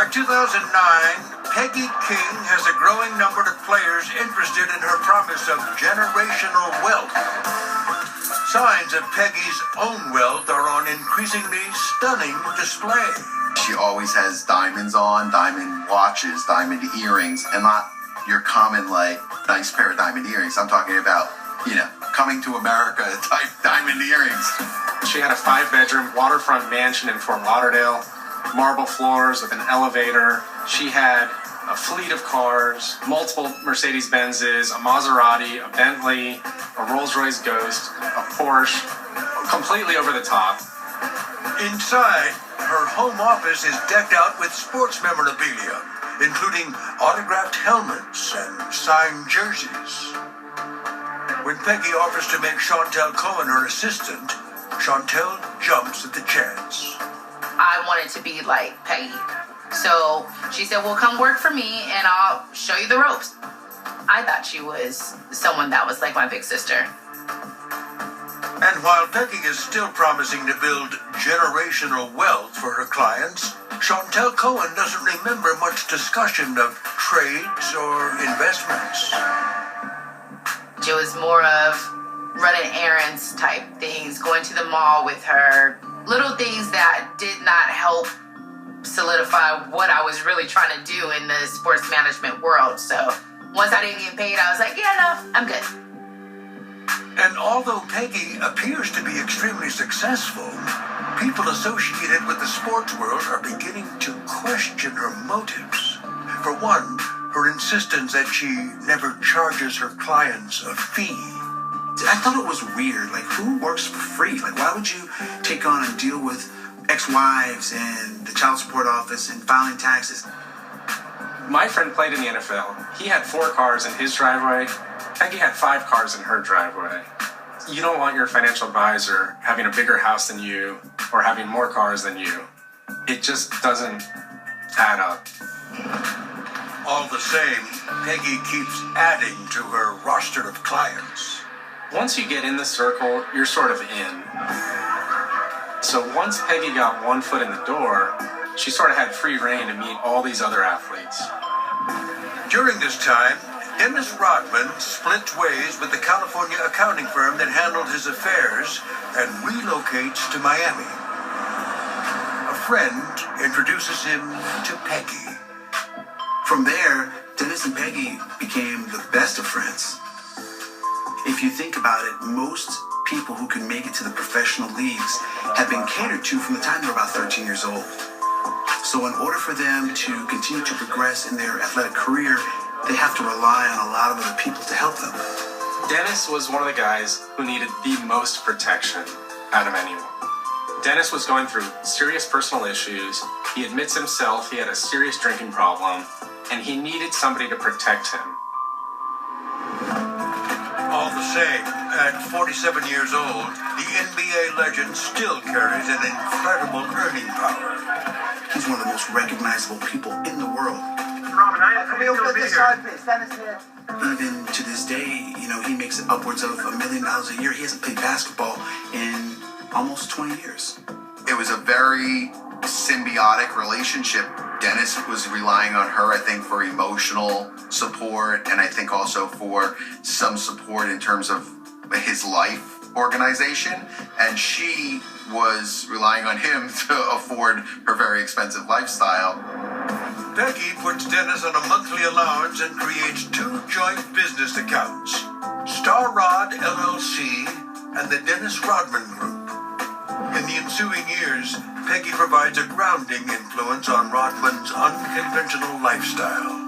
Of 2009, Peggy King has a growing number of players interested in her promise of generational wealth. Signs of Peggy's own wealth are on increasingly stunning display. She always has diamonds on, diamond watches, diamond earrings, and not your common, like, nice pair of diamond earrings. I'm talking about, coming to America type diamond earrings. She had a 5-bedroom waterfront mansion in Fort Lauderdale, marble floors with an elevator. She had a fleet of cars, multiple Mercedes-Benzes, a Maserati, a Bentley, a Rolls-Royce Ghost, a Porsche, completely over the top. Inside, her home office is decked out with sports memorabilia, including autographed helmets and signed jerseys. When Peggy offers to make Chantel Cohen her assistant, Chantel jumps at the chance. I wanted to be like Peggy. So she said, well, come work for me and I'll show you the ropes. I thought she was someone that was like my big sister. And while Peggy is still promising to build generational wealth for her clients, Chantel Cohen doesn't remember much discussion of trades or investments. It was more of running errands type things, going to the mall with her, little things that did not help solidify what I was really trying to do in the sports management world. So once I didn't get paid, I was like, yeah, no, I'm good. And although Peggy appears to be extremely successful, people associated with the sports world are beginning to question her motives. For one, her insistence that she never charges her clients a fee. I thought it was weird. Like, who works for free? Like, why would you take on and deal with ex-wives and the child support office and filing taxes? My friend played in the NFL. He had 4 cars in his driveway. Peggy had 5 cars in her driveway. You don't want your financial advisor having a bigger house than you or having more cars than you. It just doesn't add up. All the same, Peggy keeps adding to her roster of clients. Once you get in the circle, you're sort of in. So once Peggy got one foot in the door, she sort of had free reign to meet all these other athletes. During this time, Dennis Rodman splits ways with the California accounting firm that handled his affairs and relocates to Miami. A friend introduces him to Peggy. From there, Dennis and Peggy became the best of friends. If you think about it, most people who can make it to the professional leagues have been catered to from the time they're about 13 years old. So in order for them to continue to progress in their athletic career, they have to rely on a lot of other people to help them. Dennis was one of the guys who needed the most protection out of anyone. Dennis was going through serious personal issues. He admits himself he had a serious drinking problem, and he needed somebody to protect him. All the same, at 47 years old, the NBA legend still carries an incredible earning power. He's one of the most recognizable people in the world. Can we open up this side, please? Stand here. Even to this day, he makes upwards of $1 million a year. He hasn't played basketball in almost 20 years. It was a very symbiotic relationship. Dennis was relying on her, I think, for emotional support, and I think also for some support in terms of his life organization, and she was relying on him to afford her very expensive lifestyle. Peggy puts Dennis on a monthly allowance and creates 2 joint business accounts, Star Rod LLC and the Dennis Rodman Group. In the ensuing years, Peggy provides a grounding influence on Rodman's unconventional lifestyle.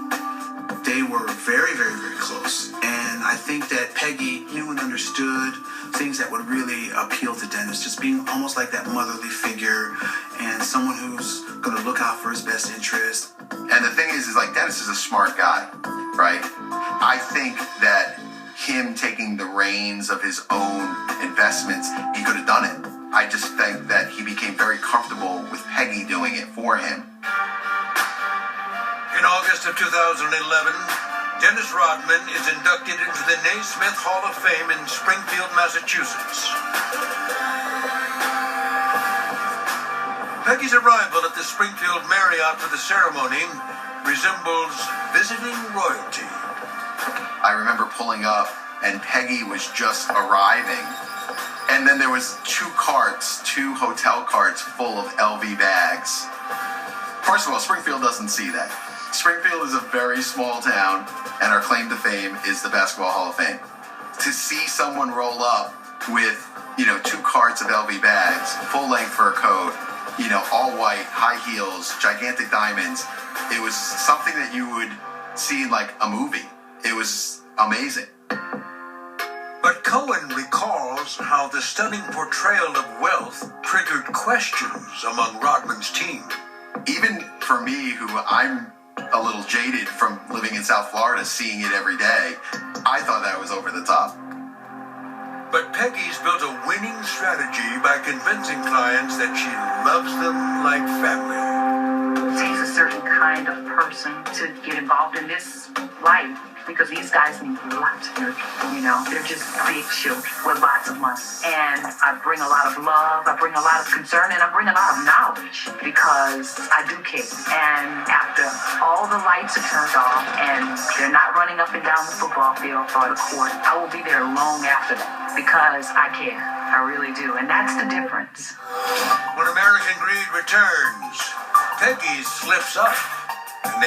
They were very, very, very close. And I think that Peggy knew and understood things that would really appeal to Dennis. Just being almost like that motherly figure and someone who's going to look out for his best interest. And the thing is like Dennis is a smart guy, right? I think that him taking the reins of his own investments, he could have done it. I just think that he became very comfortable with Peggy doing it for him. In August of 2011, Dennis Rodman is inducted into the Naismith Hall of Fame in Springfield, Massachusetts. Peggy's arrival at the Springfield Marriott for the ceremony resembles visiting royalty. I remember pulling up and Peggy was just arriving. And then there was two hotel carts full of LV bags. First of all, Springfield doesn't see that. Springfield is a very small town, and our claim to fame is the Basketball Hall of Fame. To see someone roll up with, two carts of LV bags, full length fur coat, all white, high heels, gigantic diamonds, it was something that you would see in like a movie. It was amazing. But Cohen recalls how the stunning portrayal of wealth triggered questions among Rodman's team. Even for me, who I'm a little jaded from living in South Florida, seeing it every day, I thought that was over the top. But Peggy's built a winning strategy by convincing clients that she loves them like family. It takes a certain kind of person to get involved in this life because these guys need lots of energy, They're just big children with lots of money. And I bring a lot of love, I bring a lot of concern, and I bring a lot of knowledge because I do care. And after all the lights are turned off and they're not running up and down the football field or the court, I will be there long after that because I care. I really do. And that's the difference. When American Greed returns, Peggy slips up. And they